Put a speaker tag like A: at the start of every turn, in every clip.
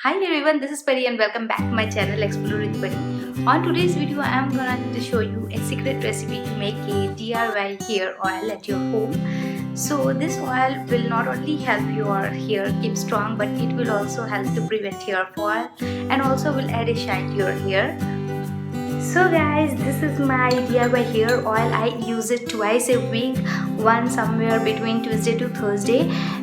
A: Hi everyone, this is Pari and welcome back to my channel Explore with Pari. On today's video, I am going to show you a secret recipe to make a DIY hair oil at your home. So this oil will not only help your hair keep strong, but it will also help to prevent hair fall and also will add a shine to your hair. So guys, this is my DIY hair oil. I use it twice a week, one somewhere between Tuesday to Thursday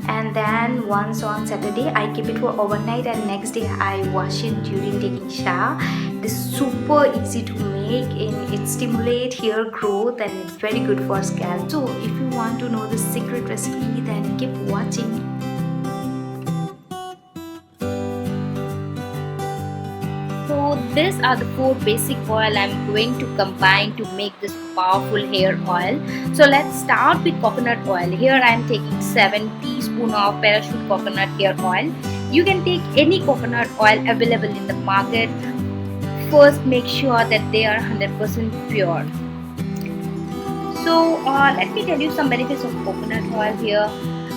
A: and then once on Saturday. I keep it for overnight and next day I wash it during taking shower. It is super easy to make and it stimulates hair growth and it's very good for scalp. So if you want to know the secret recipe, then keep watching. So these are the four basic oil I'm going to combine to make this powerful hair oil. So let's start with coconut oil. Here I'm taking 7 teaspoons of parachute coconut hair oil. You can take any coconut oil available in the market. First make sure that they are 100% pure. So let me tell you some benefits of coconut oil here.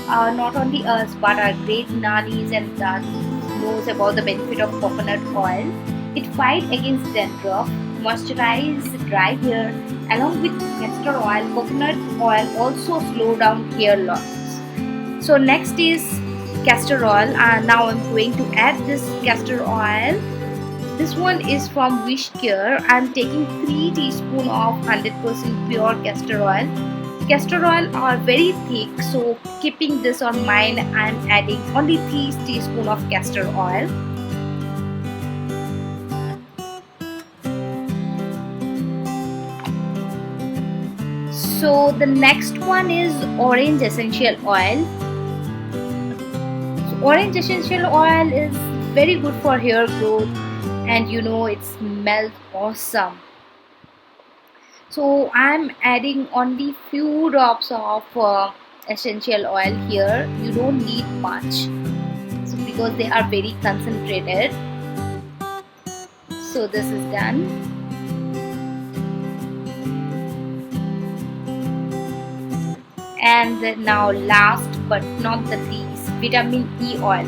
A: Not only us but our great nannies and dadis knows about the benefit of coconut oil. It fights against dandruff, moisturize dry hair. Along with castor oil, coconut oil also slow down hair loss. So next is castor oil. Now I'm going to add this castor oil. This one is from Wish Care. I'm taking 3 teaspoons of 100% pure castor oil. Castor oil are very thick, so keeping this on mind, I'm adding only 3 teaspoons of castor oil. So the next one is orange essential oil. So orange essential oil is very good for hair growth and you know it smells awesome. So I'm adding only few drops of essential oil here. You don't need much because they are very concentrated. So this is done. And now last but not the least, vitamin E oil.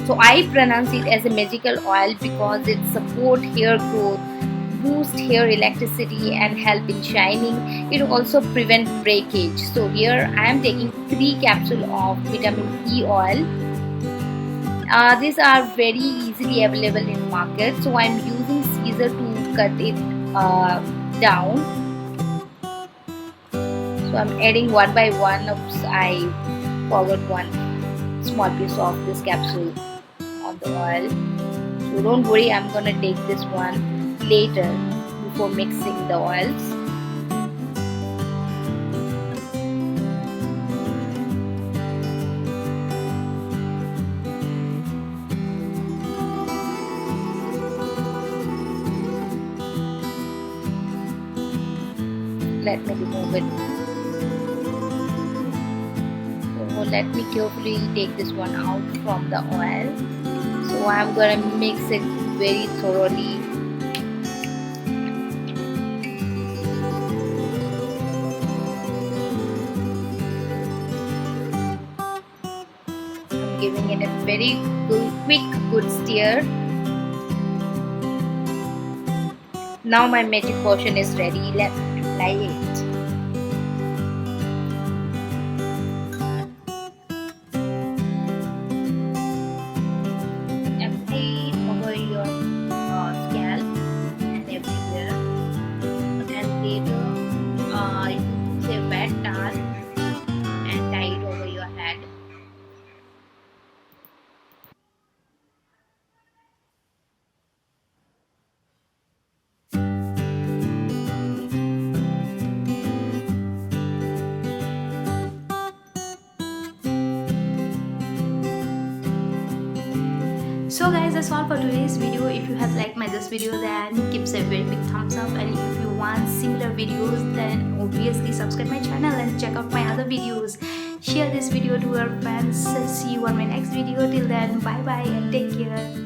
A: So I pronounce it as a magical oil because it supports hair growth, boost hair elasticity and help in shining. It also prevents breakage. So here I am taking 3 capsules of vitamin E oil. These are very easily available in market. So I am using scissor to cut it down. So I'm adding one by one. Oops, I forgot one small piece of this capsule on the oil. So don't worry, I'm gonna take this one later before mixing the oils. Let me remove it. So let me carefully take this one out from the oil. So I'm gonna mix it very thoroughly. I'm giving it a very quick stir. Now my magic potion is ready. Let's apply it. Over your scalp and everywhere, and later use a wet towel and tie it over your head. So guys, that's all for today's video. If you have liked this video, then give us a very big thumbs up, and if you want similar videos, then obviously subscribe my channel and check out my other videos. Share this video to your friends. See you on my next video. Till then, bye bye and take care.